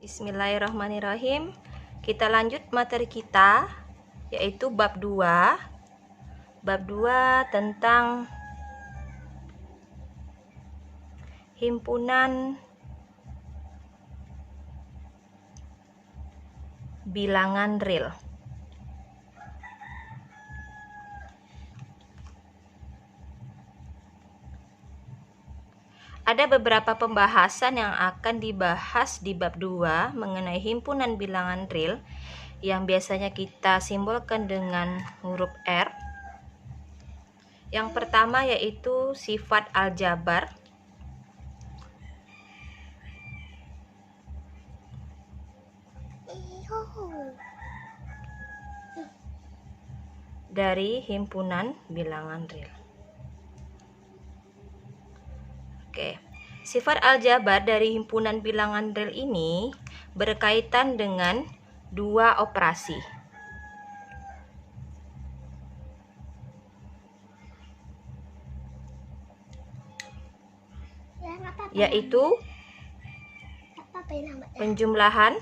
Bismillahirrahmanirrahim. Kita lanjut materi kita, yaitu bab 2. Bab 2 tentang himpunan bilangan real. Ada beberapa pembahasan yang akan dibahas di bab 2 mengenai himpunan bilangan real yang biasanya kita simbolkan dengan huruf R. Yang pertama yaitu sifat aljabar. Dari himpunan bilangan real. Oke, sifat aljabar dari himpunan bilangan real ini berkaitan dengan dua operasi. Yaitu penjumlahan,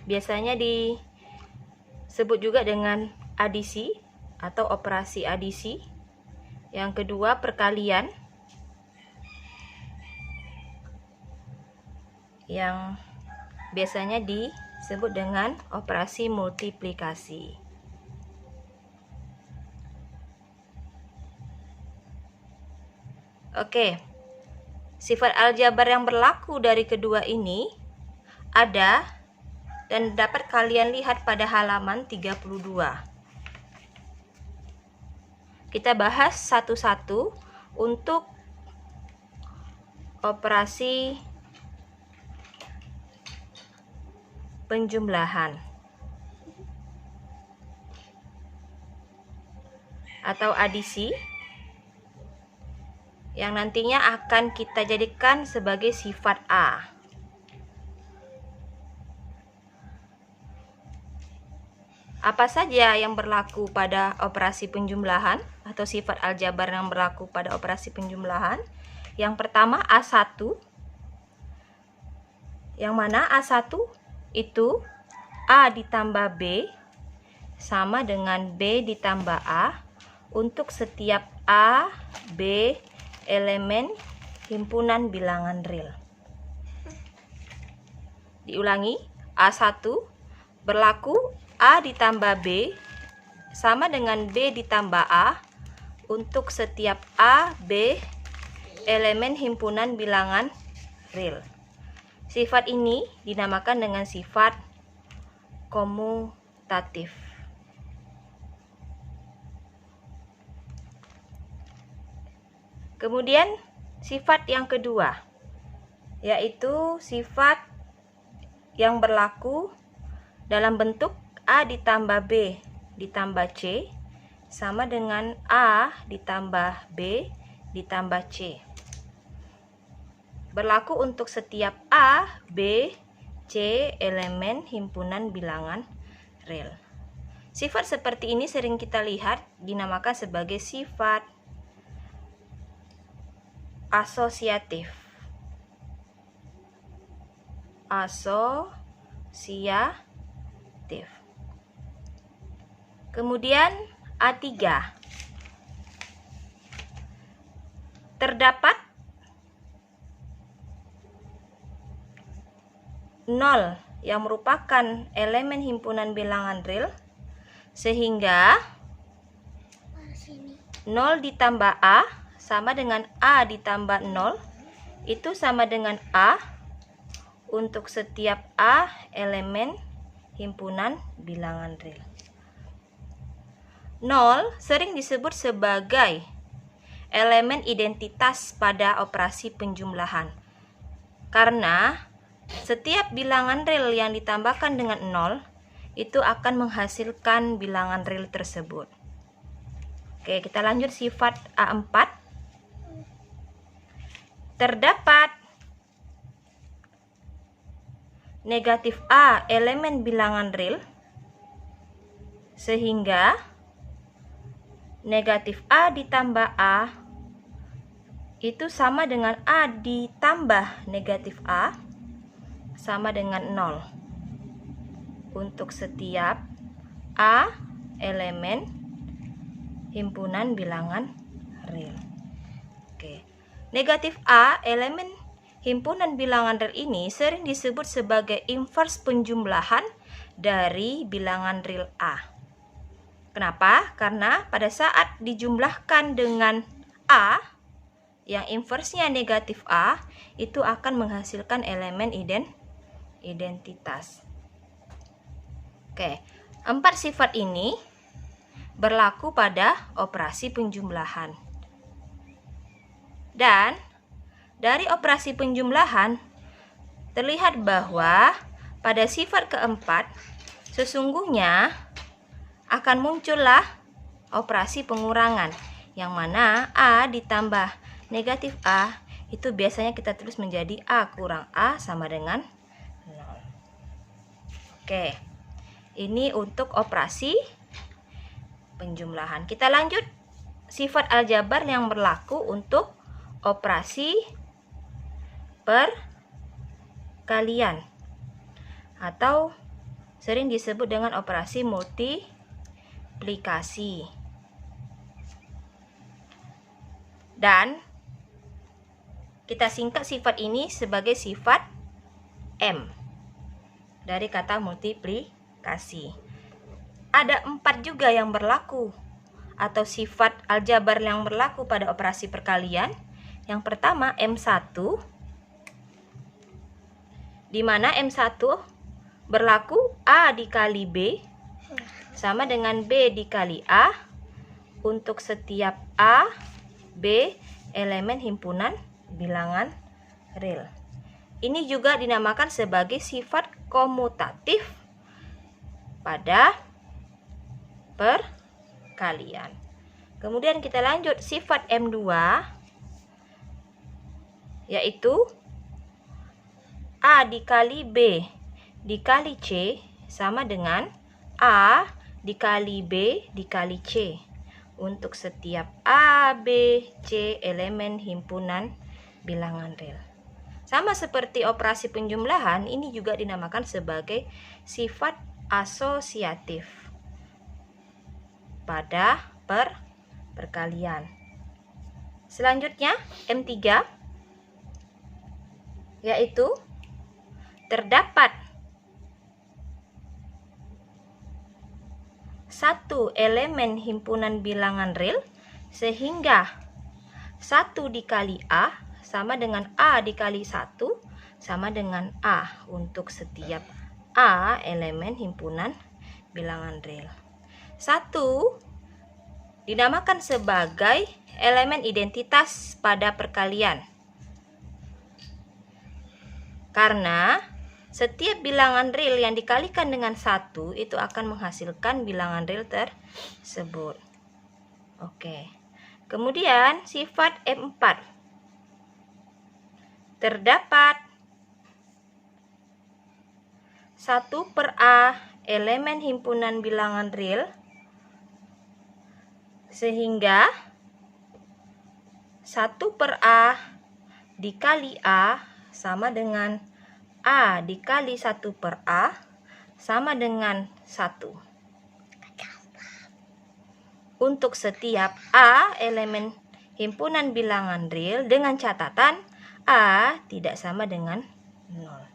biasanya disebut juga dengan adisi atau operasi adisi. Yang kedua, perkalian, yang biasanya disebut dengan operasi multiplikasi. Oke, sifat aljabar yang berlaku dari kedua ini ada dan dapat kalian lihat pada halaman 32. Kita bahas satu-satu untuk operasi penjumlahan atau adisi yang nantinya akan kita jadikan sebagai sifat A. Apa saja yang berlaku pada operasi penjumlahan atau sifat aljabar yang berlaku pada operasi penjumlahan? Yang pertama A1, yang mana A1 itu A ditambah B sama dengan B ditambah A untuk setiap A, B elemen himpunan bilangan real. Diulangi, A1 berlaku A ditambah B sama dengan B ditambah A untuk setiap A, B elemen himpunan bilangan real. Sifat ini dinamakan dengan sifat komutatif. Kemudian sifat yang kedua yaitu sifat yang berlaku dalam bentuk A ditambah B ditambah C sama dengan A ditambah B ditambah C. Berlaku untuk setiap A, B, C elemen himpunan bilangan real. Sifat seperti ini sering kita lihat dinamakan sebagai sifat asosiatif. Asosiatif. Kemudian A3. Terdapat 0 yang merupakan elemen himpunan bilangan real sehingga 0 ditambah A sama dengan A ditambah 0 itu sama dengan A untuk setiap A elemen himpunan bilangan real. 0 sering disebut sebagai elemen identitas pada operasi penjumlahan karena setiap bilangan real yang ditambahkan dengan 0 itu akan menghasilkan bilangan real tersebut. Oke, kita lanjut sifat A4. Terdapat negatif A elemen bilangan real sehingga negatif A ditambah A itu sama dengan A ditambah negatif A sama dengan 0 untuk setiap A elemen himpunan bilangan real. Oke. Negatif A elemen himpunan bilangan real ini sering disebut sebagai inverse penjumlahan dari bilangan real A. Kenapa? Karena pada saat dijumlahkan dengan A yang inversenya negatif A, itu akan menghasilkan elemen identitas. Oke, 4 sifat ini berlaku pada operasi penjumlahan. Dan dari operasi penjumlahan terlihat bahwa pada sifat keempat sesungguhnya akan muncullah operasi pengurangan, yang mana A ditambah negatif A itu biasanya kita tulis menjadi A kurang A sama dengan 0. Oke, ini untuk operasi penjumlahan. Kita lanjut sifat aljabar yang berlaku untuk operasi perkalian atau sering disebut dengan operasi multiplikasi. Dan kita singkat sifat ini sebagai sifat M dari kata multiplikasi. Ada 4 juga yang berlaku atau sifat aljabar yang berlaku pada operasi perkalian. Yang pertama M1, di mana M1 berlaku A dikali B sama dengan B dikali A untuk setiap A, B elemen himpunan bilangan real. Ini juga dinamakan sebagai sifat komutatif pada perkalian. Kemudian kita lanjut sifat M2, yaitu A dikali B dikali C sama dengan A dikali B dikali C untuk setiap A, B, C elemen himpunan bilangan real. Sama seperti operasi penjumlahan, ini juga dinamakan sebagai sifat asosiatif pada perkalian. Selanjutnya M3, yaitu terdapat satu elemen himpunan bilangan real sehingga 1 dikali A sama dengan A dikali 1 sama dengan A untuk setiap A elemen himpunan bilangan real. 1 dinamakan sebagai elemen identitas pada perkalian karena setiap bilangan real yang dikalikan dengan 1 itu akan menghasilkan bilangan real tersebut. Oke. Kemudian sifat M4, terdapat 1/A elemen himpunan bilangan real sehingga 1/A dikali A sama dengan A dikali 1/A sama dengan 1. Untuk setiap A elemen himpunan bilangan real dengan catatan A tidak sama dengan 0.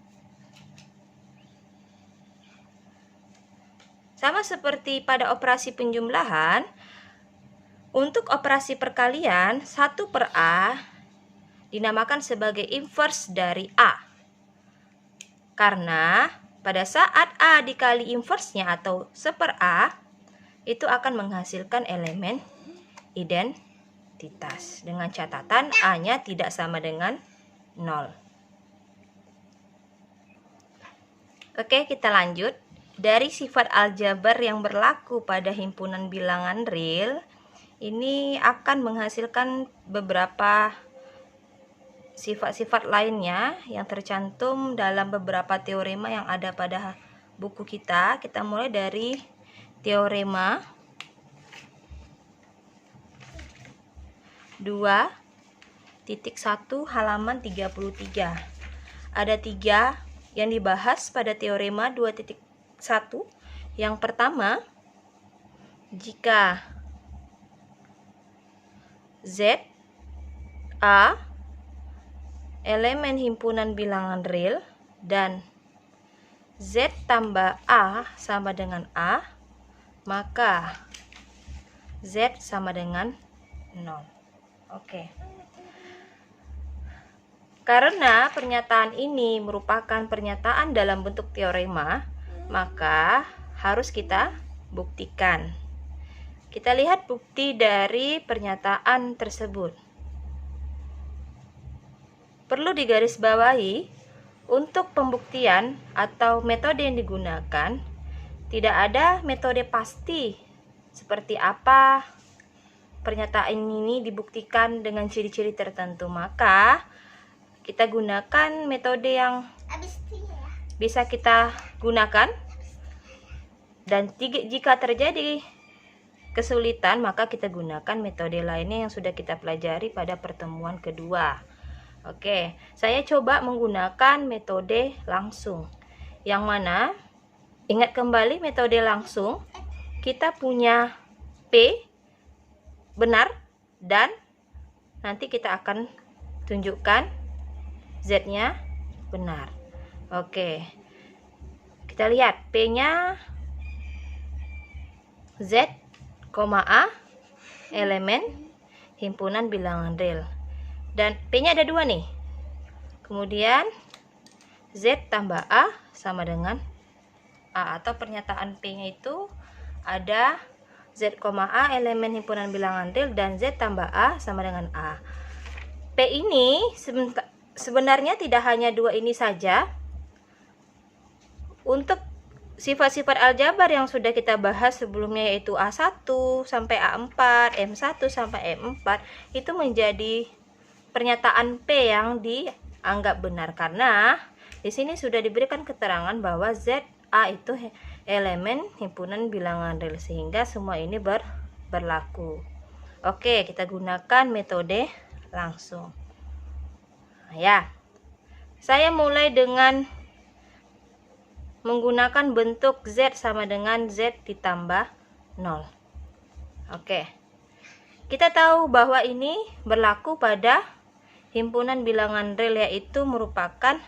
Sama seperti pada operasi penjumlahan, untuk operasi perkalian 1/A dinamakan sebagai inverse dari A. Karena pada saat A dikali inversenya atau 1/A itu akan menghasilkan elemen identitas dengan catatan A-nya tidak sama dengan 0. Oke, kita lanjut. Dari sifat aljabar yang berlaku pada himpunan bilangan real, ini akan menghasilkan beberapa sifat-sifat lainnya yang tercantum dalam beberapa teorema yang ada pada buku kita. Kita mulai dari teorema 2 halaman 33. Ada 3 yang dibahas pada teorema 2.1. Yang pertama, jika Z A elemen himpunan bilangan real dan Z tambah A sama dengan A, maka Z sama dengan 0. Oke. Karena pernyataan ini merupakan pernyataan dalam bentuk teorema, maka harus kita buktikan. Kita lihat bukti dari pernyataan tersebut. Perlu digarisbawahi, untuk pembuktian atau metode yang digunakan, tidak ada metode pasti seperti apa pernyataan ini dibuktikan dengan ciri-ciri tertentu. Maka kita gunakan metode yang bisa kita gunakan, dan jika terjadi kesulitan maka kita gunakan metode lainnya yang sudah kita pelajari pada pertemuan kedua. Oke, saya coba menggunakan metode langsung, yang mana ingat kembali metode langsung kita punya P benar, dan nanti kita akan tunjukkan Z-nya benar. Oke, kita lihat P-nya Z, A elemen himpunan bilangan real, dan P-nya ada 2 nih. Kemudian Z tambah A sama dengan A, atau pernyataan P-nya itu ada Z, A elemen himpunan bilangan real dan Z tambah A sama dengan A. P ini sebenarnya tidak hanya 2 ini saja. Untuk sifat-sifat aljabar yang sudah kita bahas sebelumnya, yaitu A1 sampai A4, M1 sampai M4, itu menjadi pernyataan P yang dianggap benar, karena di sini sudah diberikan keterangan bahwa ZA itu elemen himpunan bilangan real, sehingga semua ini berlaku. Oke, kita gunakan metode langsung. Ya, saya mulai dengan menggunakan bentuk Z sama dengan Z ditambah 0. Oke, kita tahu bahwa ini berlaku pada himpunan bilangan real, yaitu merupakan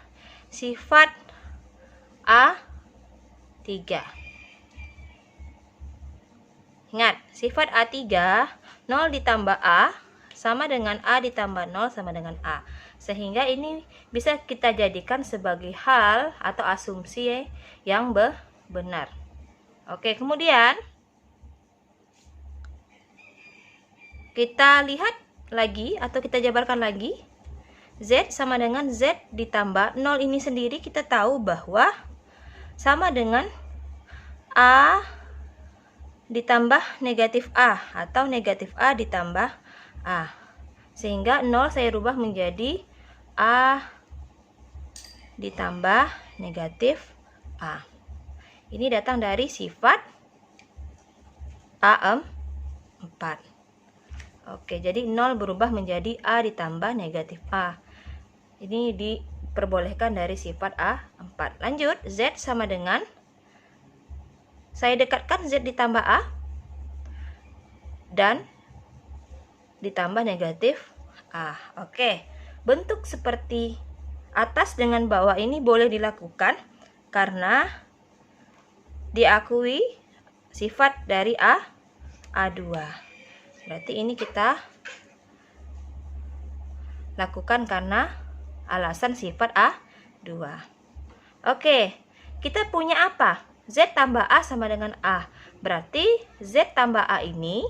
sifat A3. Ingat, sifat A3, 0 ditambah A sama dengan A ditambah 0 sama dengan A. Sehingga ini bisa kita jadikan sebagai hal atau asumsi yang benar. Oke, kemudian kita lihat lagi atau kita jabarkan lagi. Z sama dengan Z ditambah 0 ini sendiri kita tahu bahwa sama dengan A ditambah negatif A atau negatif A ditambah A. Sehingga 0 saya rubah menjadi A ditambah negatif A. Ini datang dari sifat A4. Oke, jadi 0 berubah menjadi A ditambah negatif A. Ini diperbolehkan dari sifat A4. Lanjut, Z sama dengan, saya dekatkan Z ditambah A dan ditambah negatif A. Oke, bentuk seperti atas dengan bawah ini boleh dilakukan karena diakui sifat dari A2. Berarti ini kita lakukan karena alasan sifat A2. Oke, kita punya apa? Z tambah A sama dengan A. Berarti Z tambah A ini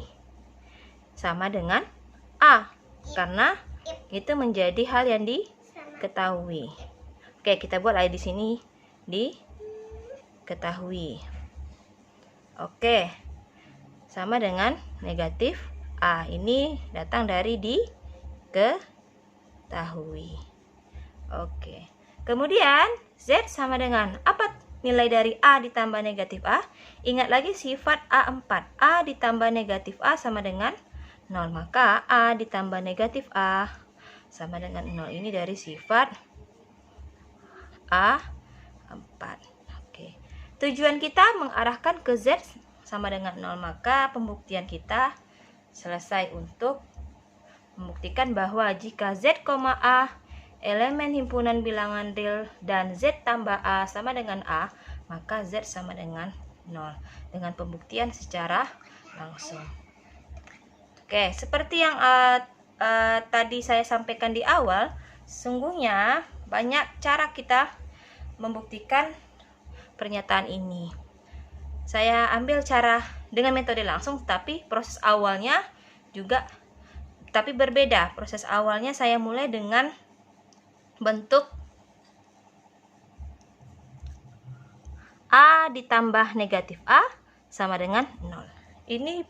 sama dengan A, karena itu menjadi hal yang diketahui. Oke, kita buat aja di sini diketahui. Oke, sama dengan negatif A. Ini datang dari diketahui. Oke, kemudian Z sama dengan apa nilai dari A ditambah negatif A? Ingat lagi sifat A4. A ditambah negatif A sama dengan 0, maka A ditambah negatif A sama dengan 0. Ini dari sifat A4. Oke. Tujuan kita mengarahkan ke Z sama dengan 0, maka pembuktian kita selesai untuk membuktikan bahwa jika Z, A elemen himpunan bilangan real dan Z tambah A sama dengan A, maka Z sama dengan 0 dengan pembuktian secara langsung. Oke, seperti yang tadi saya sampaikan di awal, sesungguhnya banyak cara kita membuktikan pernyataan ini. Saya ambil cara dengan metode langsung, tapi proses awalnya juga berbeda. Proses awalnya saya mulai dengan bentuk A ditambah negatif A sama dengan 0. Ini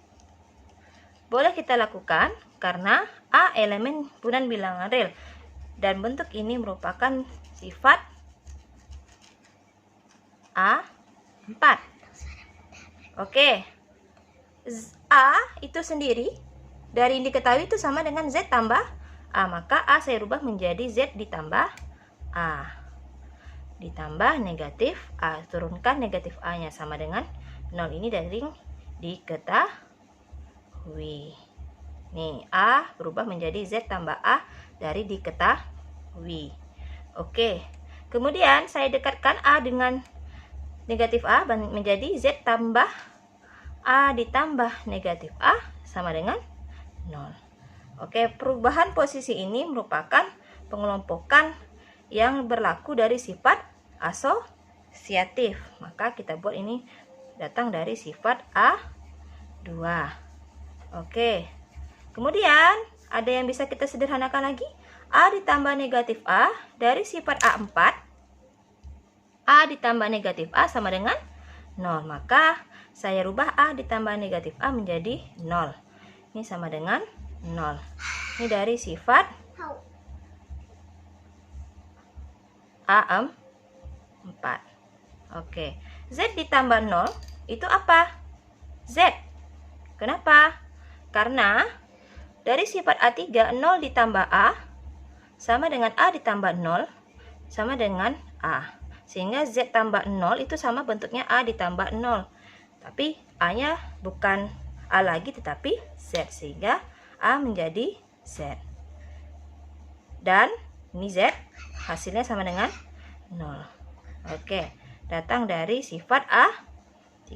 boleh kita lakukan karena A elemen himpunan bilangan real dan bentuk ini merupakan sifat A4. Oke. A itu sendiri dari yang diketahui itu sama dengan Z tambah A, maka A saya rubah menjadi Z ditambah A ditambah negatif A, turunkan negatif A nya sama dengan 0. Ini dari yang diketahui. Nih, A berubah menjadi Z tambah A dari diketahui. Oke, kemudian saya dekatkan A dengan negatif A menjadi Z tambah A ditambah negatif A sama dengan 0. Oke, perubahan posisi ini merupakan pengelompokan yang berlaku dari sifat asosiatif. Maka kita buat ini datang dari sifat A2. Oke. Kemudian ada yang bisa kita sederhanakan lagi. A ditambah negatif A dari sifat A4. A ditambah negatif A sama dengan 0. Maka saya rubah A ditambah negatif A menjadi 0. Ini sama dengan 0. Ini dari sifat A4. Oke. Z ditambah 0 itu apa? Z. Kenapa? Karena dari sifat A3 0 ditambah A sama dengan A ditambah 0 sama dengan A. Sehingga Z tambah 0 itu sama bentuknya A ditambah 0. Tapi A-nya bukan A lagi tetapi Z, sehingga A menjadi Z. Dan ini Z hasilnya sama dengan 0. Oke, datang dari sifat A3.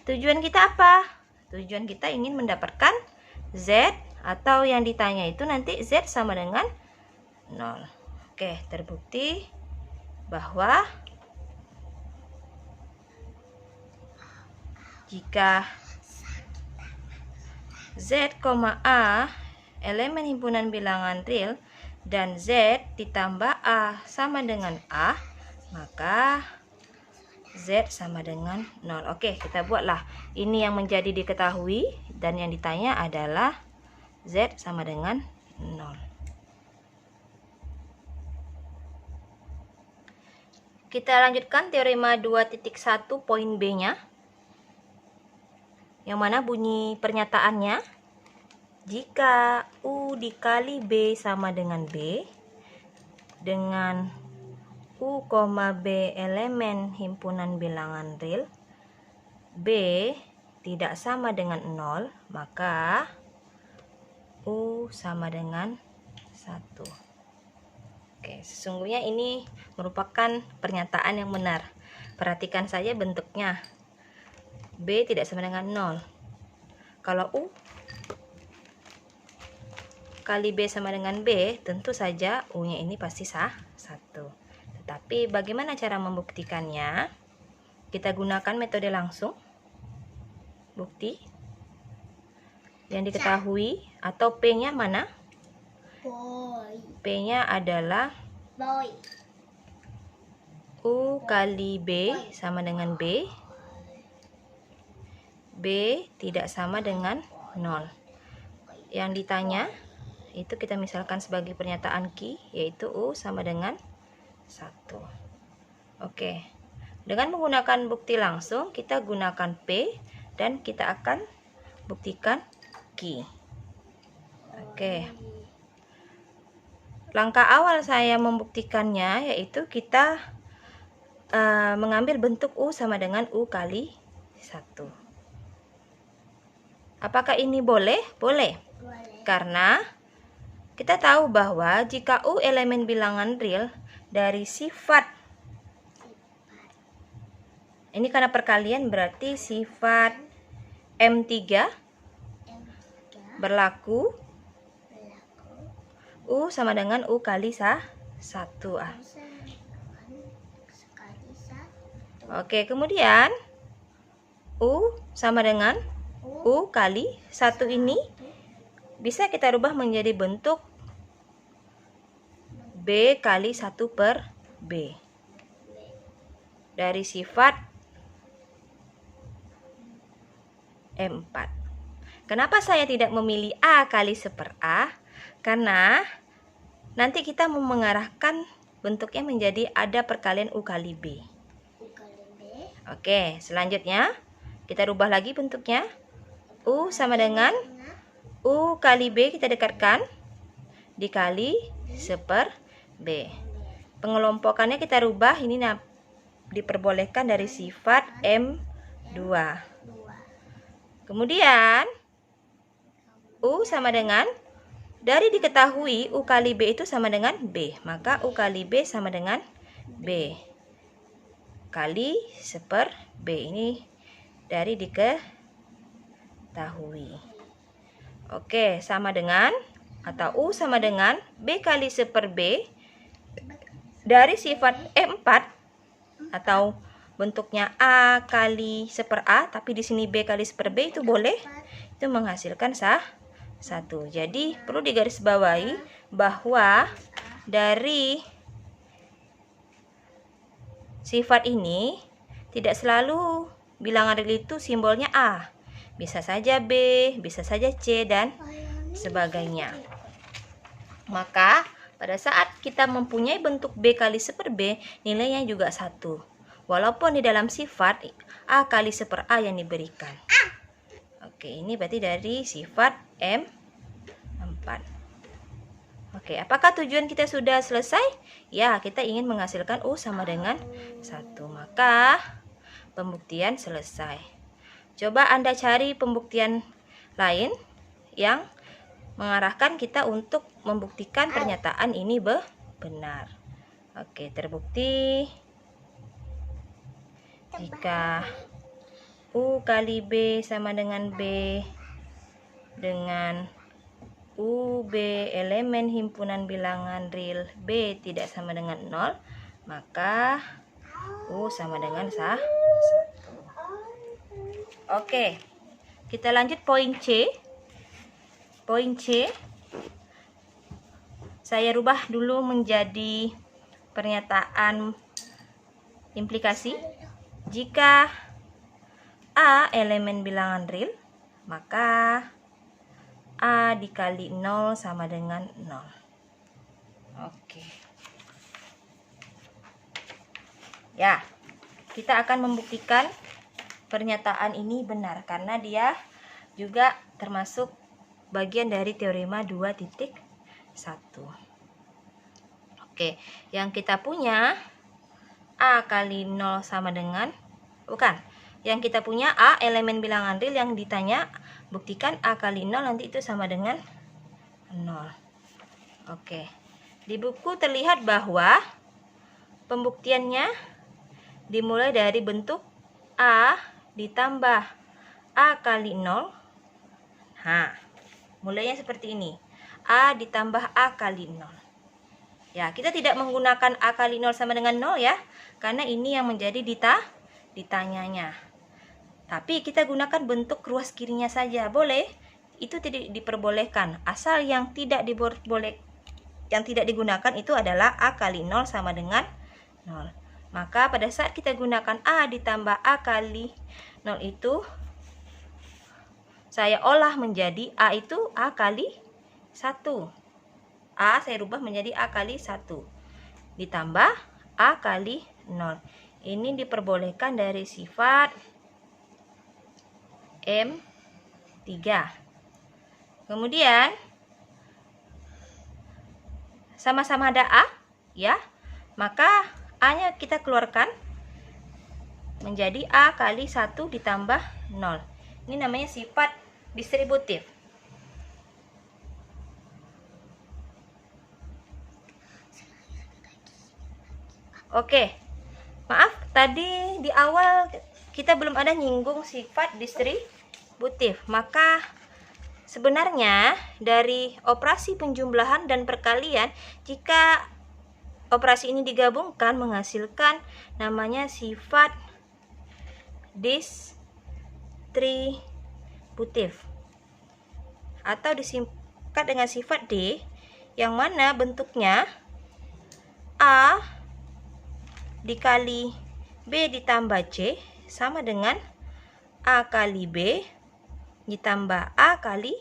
Tujuan kita apa? Tujuan kita ingin mendapatkan Z, atau yang ditanya itu nanti Z sama dengan 0. Oke, terbukti bahwa jika Z, A elemen himpunan bilangan real dan Z ditambah A sama dengan A, maka Z sama dengan 0. Oke, kita buatlah. Ini yang menjadi diketahui dan yang ditanya adalah Z sama dengan 0. Kita lanjutkan teorema 2.1 poin B-nya. Yang mana bunyi pernyataannya, jika U dikali B sama dengan B, dengan U, B elemen himpunan bilangan real, B tidak sama dengan 0, maka U sama dengan 1. Oke, sesungguhnya ini merupakan pernyataan yang benar. Perhatikan saja bentuknya. B tidak sama dengan 0. Kalau U kali B sama dengan B, tentu saja U-nya ini pasti 1. Tetapi bagaimana cara membuktikannya? Kita gunakan metode langsung. Bukti yang diketahui, atau P-nya mana? Boy. P-nya adalah Boy. U kali B sama dengan B. B tidak sama dengan 0. Yang ditanya itu kita misalkan sebagai pernyataan key, yaitu U sama dengan 1. Oke. Dengan menggunakan bukti langsung, kita gunakan P dan kita akan buktikan key. Oke. langkah awal saya membuktikannya yaitu kita mengambil bentuk U sama dengan U kali 1. Apakah ini boleh? Boleh. Boleh. Karena kita tahu bahwa jika U elemen bilangan real dari sifat, ini karena perkalian berarti sifat M3 M3 berlaku berlaku U sama dengan U kali 1. sekali 1. Oke, kemudian U sama dengan U kali 1 ini bisa kita rubah menjadi bentuk B kali 1 per B dari sifat M4. Kenapa saya tidak memilih A kali 1 per A? Karena nanti kita mau mengarahkan bentuknya menjadi ada perkalian U kali B. U kali B. Oke, selanjutnya kita rubah lagi bentuknya. U sama dengan U kali B kita dekatkan dikali 1 per B. Pengelompokannya kita rubah, ini diperbolehkan dari sifat M2. Kemudian U sama dengan, dari diketahui U kali B itu sama dengan B, maka U kali B sama dengan B kali 1 per B. Ini dari diketahui. Oke, sama dengan atau U sama dengan B kali 1 per B dari sifat M4 atau bentuknya A kali 1 per A, tapi di sini B kali 1 per B itu boleh, itu menghasilkan 1. Jadi perlu digarisbawahi bahwa dari sifat ini tidak selalu bilangan real itu simbolnya A. Bisa saja B, bisa saja C, dan sebagainya. Maka pada saat kita mempunyai bentuk B kali 1 per B, nilainya juga 1. Walaupun di dalam sifat A kali 1 per A yang diberikan. Oke, ini berarti dari sifat M4. Oke, apakah tujuan kita sudah selesai? Ya, kita ingin menghasilkan U sama dengan 1. Maka pembuktian selesai. Coba Anda cari pembuktian lain yang mengarahkan kita untuk membuktikan pernyataan ini benar. Oke, terbukti jika U kali B sama dengan B dengan UB elemen himpunan bilangan real B tidak sama dengan 0, maka U sama dengan 1. Oke, kita lanjut poin C. Poin C saya rubah dulu menjadi pernyataan implikasi. Jika A elemen bilangan real, maka A dikali 0 sama dengan 0. Oke. Ya, kita akan membuktikan pernyataan ini benar karena dia juga termasuk bagian dari teorema 2.1. Oke, yang kita punya A kali 0 sama dengan, bukan, yang kita punya A elemen bilangan real, yang ditanya buktikan A kali 0 nanti itu sama dengan 0. Oke, di buku terlihat bahwa pembuktiannya dimulai dari bentuk A ditambah A kali 0. Nah, mulainya seperti ini. A ditambah A kali 0. Ya, kita tidak menggunakan A kali 0 sama dengan 0 ya, karena ini yang menjadi ditanyanya. Tapi kita gunakan bentuk ruas kirinya saja. Boleh, itu tidak diperbolehkan. Asal yang tidak digunakan itu adalah A kali 0 sama dengan 0. Maka pada saat kita gunakan A ditambah A kali 0 itu, saya olah menjadi A itu A kali 1. A saya rubah menjadi A kali 1. Ditambah A kali 0. Ini diperbolehkan dari sifat M3. Kemudian sama-sama ada A, ya. Maka A-nya kita keluarkan menjadi A kali 1 ditambah 0. Ini namanya sifat distributif. Oke, maaf tadi di awal kita belum ada nyinggung sifat distributif. Maka sebenarnya dari operasi penjumlahan dan perkalian, jika operasi ini digabungkan menghasilkan namanya sifat distributif atau disingkat dengan sifat D, yang mana bentuknya A dikali B ditambah C sama dengan A kali B ditambah A kali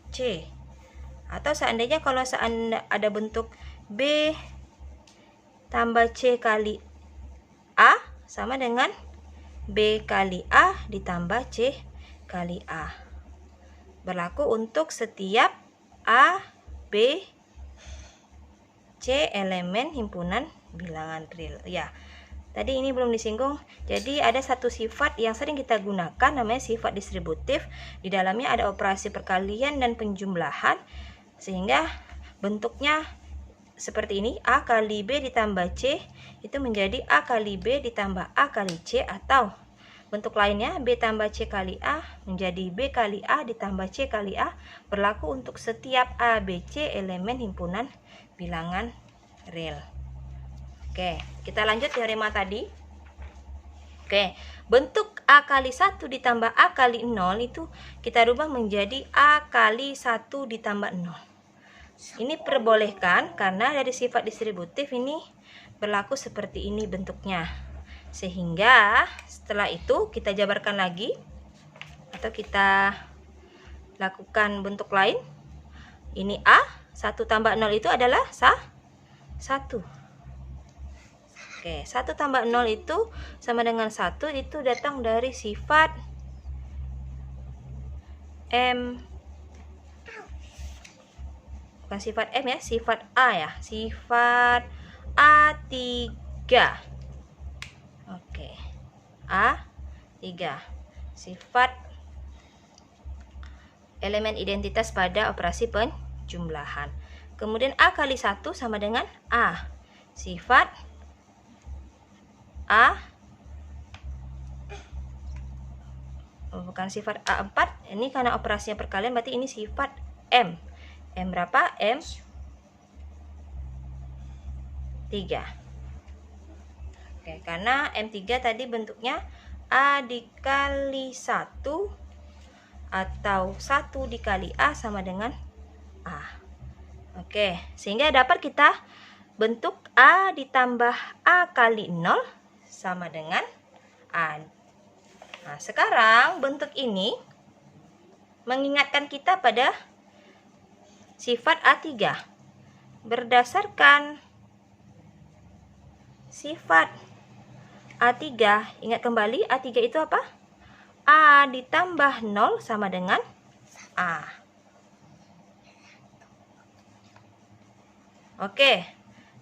C. Atau seandainya kalau ada bentuk B tambah C kali A sama dengan B kali A ditambah C kali A. Berlaku untuk setiap A, B, C elemen himpunan bilangan real. Ya, tadi ini belum disinggung. Jadi ada satu sifat yang sering kita gunakan namanya sifat distributif. Di dalamnya ada operasi perkalian dan penjumlahan, sehingga bentuknya seperti ini. A kali B ditambah C itu menjadi A kali B ditambah A kali C, atau bentuk lainnya B tambah C kali A menjadi B kali A ditambah C kali A. Berlaku untuk setiap A, B, C elemen himpunan bilangan real. Oke, kita lanjut teorema tadi. Oke, bentuk A kali 1 ditambah A kali 0 itu kita rubah menjadi A kali 1 ditambah 0. Ini perbolehkan karena dari sifat distributif ini berlaku seperti ini bentuknya. Sehingga setelah itu kita jabarkan lagi atau kita lakukan bentuk lain. Ini A, 1 tambah 0 itu adalah 1. Oke, 1 tambah 0 itu sama dengan 1, itu datang dari sifat M. Bukan sifat M ya, sifat A ya. Sifat A3. Oke, A3. Sifat elemen identitas pada operasi penjumlahan. Kemudian A kali 1 sama dengan A. Sifat A, bukan sifat A4, ini karena operasinya perkalian berarti ini sifat M. M berapa? M3. Oke, karena M3 tadi bentuknya A dikali 1 atau 1 dikali A sama dengan A. Oke, sehingga dapat kita bentuk A ditambah A kali 0 sama dengan A. Nah, sekarang bentuk ini mengingatkan kita pada sifat A3. Berdasarkan sifat A3, ingat kembali A3 itu apa? A ditambah 0 sama dengan A. Oke.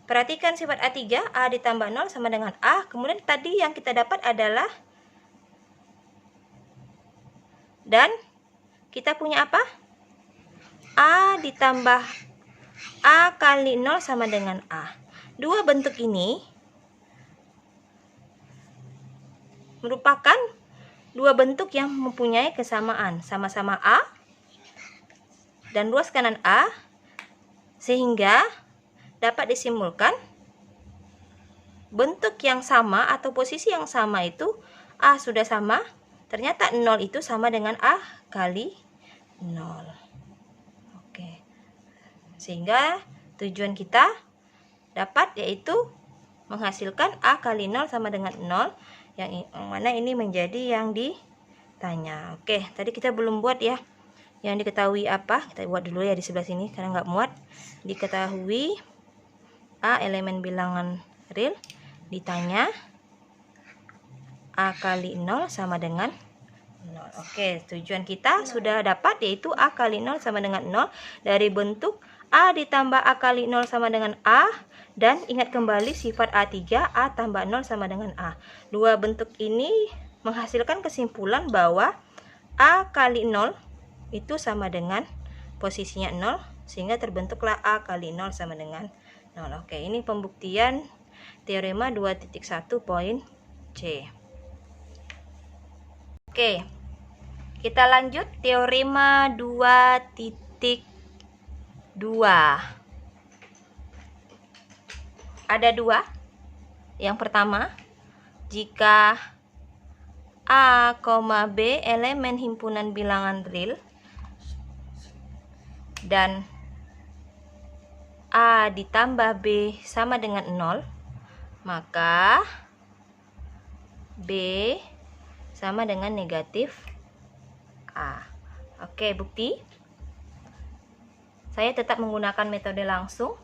Perhatikan sifat A3, A ditambah 0 sama dengan A. Kemudian tadi yang kita dapat adalah, dan kita punya apa? A ditambah A kali 0 sama dengan A. Dua bentuk ini merupakan dua bentuk yang mempunyai kesamaan. Sama-sama A dan ruas kanan A, sehingga dapat disimpulkan bentuk yang sama atau posisi yang sama itu A sudah sama, ternyata 0 itu sama dengan A kali 0. Oke. Sehingga tujuan kita dapat yaitu menghasilkan A kali 0 sama dengan 0, yang mana ini menjadi yang ditanya. Oke, tadi kita belum buat ya. Yang diketahui apa? Kita buat dulu ya di sebelah sini karena nggak muat. Diketahui A elemen bilangan real, ditanya A kali 0 sama dengan 0. Oke, tujuan kita sudah dapat yaitu A kali 0 sama dengan 0 dari bentuk A ditambah A kali 0 sama dengan A. Dan ingat kembali sifat A3, A tambah 0 sama dengan A. Dua bentuk ini menghasilkan kesimpulan bahwa A kali 0 itu sama dengan posisinya 0, sehingga terbentuklah A kali 0 sama dengan 0. Oke, ini pembuktian teorema 2.1 poin C. Oke, kita lanjut teorema 2.2. Ada dua. Yang pertama, jika A, B elemen himpunan bilangan real dan A ditambah B sama dengan 0, maka B sama dengan negatif A. Oke, bukti. Saya tetap menggunakan metode langsung.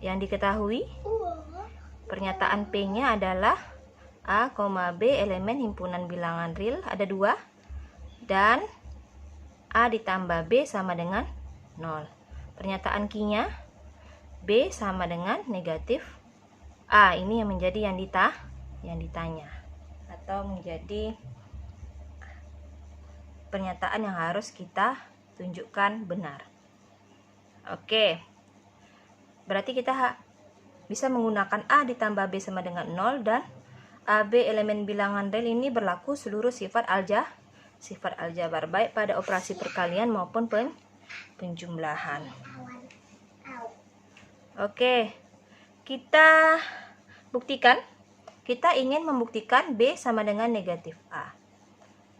Yang diketahui, pernyataan P-nya adalah A, B elemen himpunan bilangan real ada 2 dan A ditambah B sama dengan 0. Pernyataan Q-nya B sama dengan negatif A. Ini yang menjadi yang ditanya atau menjadi pernyataan yang harus kita tunjukkan benar. Oke, berarti kita bisa menggunakan A ditambah B sama dengan 0 dan AB elemen bilangan real ini berlaku seluruh sifat aljabar baik pada operasi perkalian maupun penjumlahan. Oke, kita buktikan. Kita ingin membuktikan B sama dengan negatif A.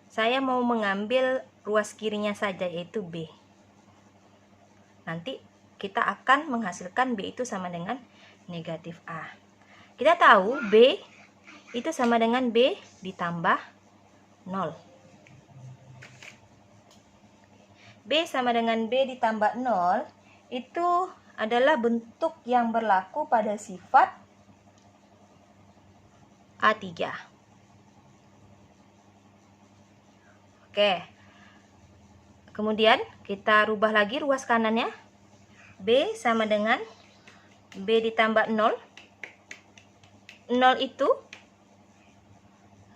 Saya mau mengambil ruas kirinya saja, yaitu B. Nanti kita akan menghasilkan B itu sama dengan negatif A. Kita tahu B itu sama dengan B ditambah 0. B sama dengan B ditambah 0 itu adalah bentuk yang berlaku pada sifat A3. Oke. Kemudian kita rubah lagi ruas kanannya. B sama dengan B ditambah 0. 0 itu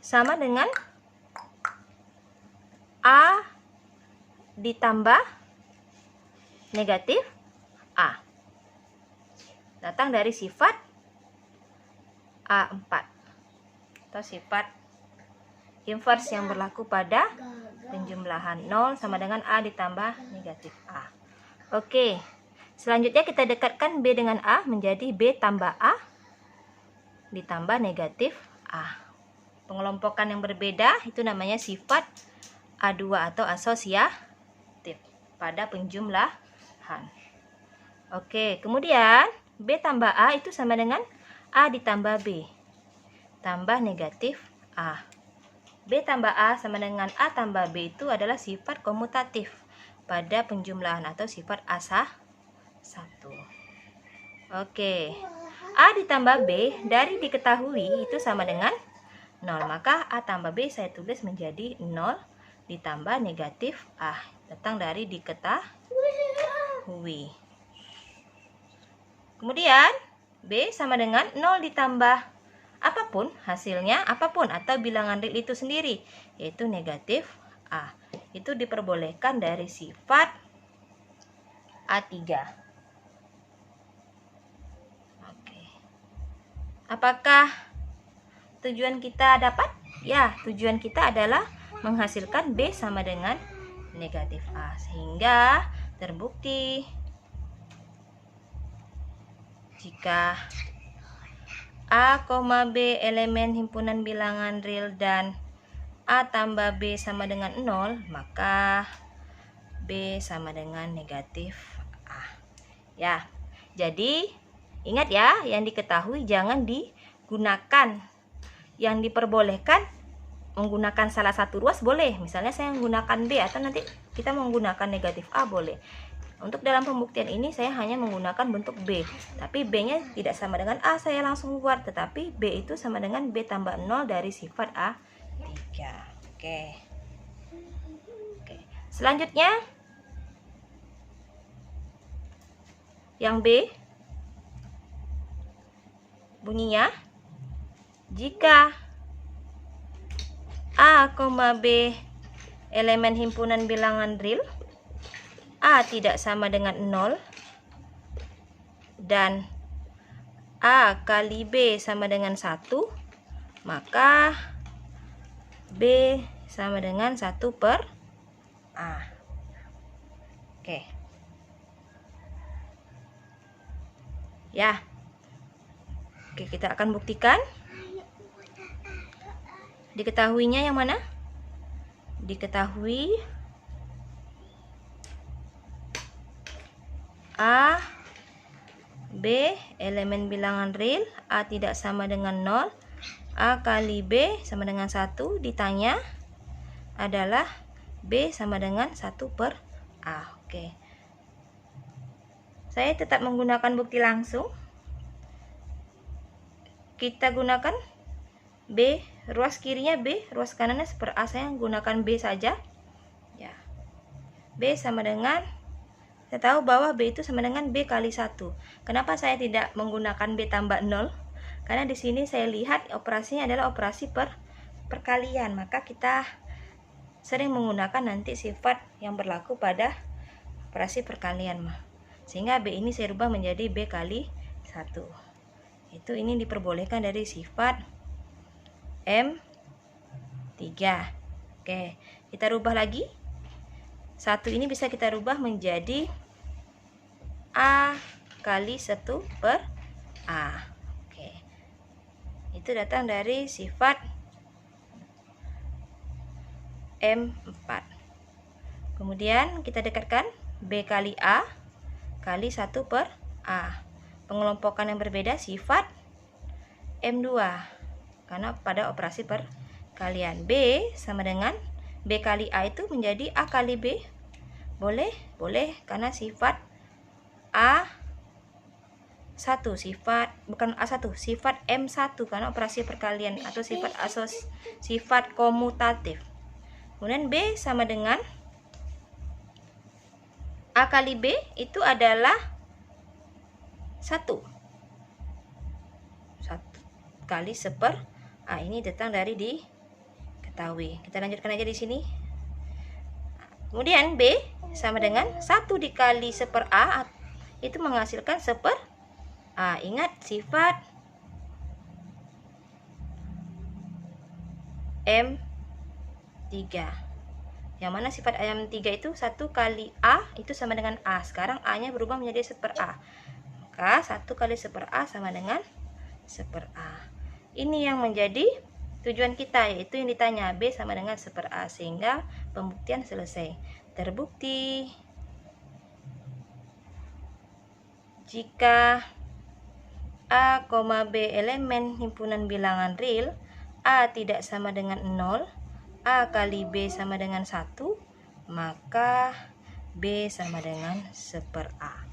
sama dengan A ditambah negatif A. Datang dari sifat A4 atau sifat inverse yang berlaku pada penjumlahan. 0 sama dengan A ditambah negatif A. Oke, selanjutnya kita dekatkan B dengan A menjadi B tambah A ditambah negatif A. Pengelompokan yang berbeda itu namanya sifat A2 atau asosiatif pada penjumlahan. Oke, kemudian B tambah A itu sama dengan A ditambah B tambah negatif A. B tambah A sama dengan A tambah B itu adalah sifat komutatif pada penjumlahan atau sifat A1. Oke, A ditambah B dari diketahui itu sama dengan 0. Maka A tambah B saya tulis menjadi 0 ditambah negatif A. Datang dari diketahui. Kemudian B sama dengan 0 ditambah apapun, hasilnya apapun atau bilangan real itu sendiri, yaitu negatif A. Itu diperbolehkan dari sifat A3. Oke. Apakah tujuan kita dapat? Ya, tujuan kita adalah menghasilkan B sama dengan negatif A. Sehingga terbukti jika A, B elemen himpunan bilangan real dan A tambah B sama dengan 0, maka B sama dengan negatif A. Ya, jadi ingat ya, yang diketahui jangan digunakan. Yang diperbolehkan menggunakan salah satu ruas boleh. Misalnya saya menggunakan B atau nanti kita menggunakan negatif A boleh. Untuk dalam pembuktian ini saya hanya menggunakan bentuk B. Tapi B-nya tidak sama dengan A, saya langsung buat. Tetapi B itu sama dengan B tambah 0 dari sifat A3. Oke. Selanjutnya Yang B bunyinya, jika A, B elemen himpunan bilangan real, A tidak sama dengan 0, dan A kali B sama dengan 1, maka B sama dengan 1 per A. Oke. Ya. Oke, kita akan buktikan. Diketahuinya yang mana? Diketahui A, B elemen bilangan real, A tidak sama dengan 0, A kali B sama dengan 1, ditanya adalah B sama dengan 1 per A. Oke. Saya tetap menggunakan bukti langsung. Kita gunakan B, ruas kirinya B, ruas kanannya per A. Saya gunakan B saja. Ya. B sama dengan, saya tahu bahwa B itu sama dengan B kali 1. Kenapa saya tidak menggunakan B tambah 0? Karena di sini saya lihat operasinya adalah operasi perkalian. Maka kita sering menggunakan nanti sifat yang berlaku pada operasi perkalian. Sehingga B ini saya rubah menjadi B kali 1. Itu ini diperbolehkan dari sifat M3. Oke, kita rubah lagi. 1 ini bisa kita rubah menjadi A kali 1 per A. Oke. Itu datang dari sifat M4. Kemudian kita dekatkan B kali A kali 1 per A. Pengelompokan yang berbeda sifat M2. Karena pada operasi perkalian B sama dengan B kali A itu menjadi A kali B. Boleh? Boleh, karena sifat A1, bukan A1, sifat M1 karena operasi perkalian atau sifat komutatif. Kemudian B sama dengan A kali B itu adalah 1 kali 1 per A. Ini datang dari diketahui. Kita lanjutkan aja di sini. Kemudian B sama dengan 1 dikali 1 per A itu menghasilkan 1 per A. Ingat sifat M3. Yang mana sifat M3 itu 1 kali A itu sama dengan A. Sekarang A-nya berubah menjadi 1 per A. Maka 1 kali 1 per A sama dengan 1 per A. Ini yang menjadi tujuan kita, yaitu yang ditanya B sama dengan 1 per A. Sehingga pembuktian selesai. Terbukti jika A, B elemen himpunan bilangan real, A tidak sama dengan 0, A kali B sama dengan 1, maka B sama dengan 1 per A.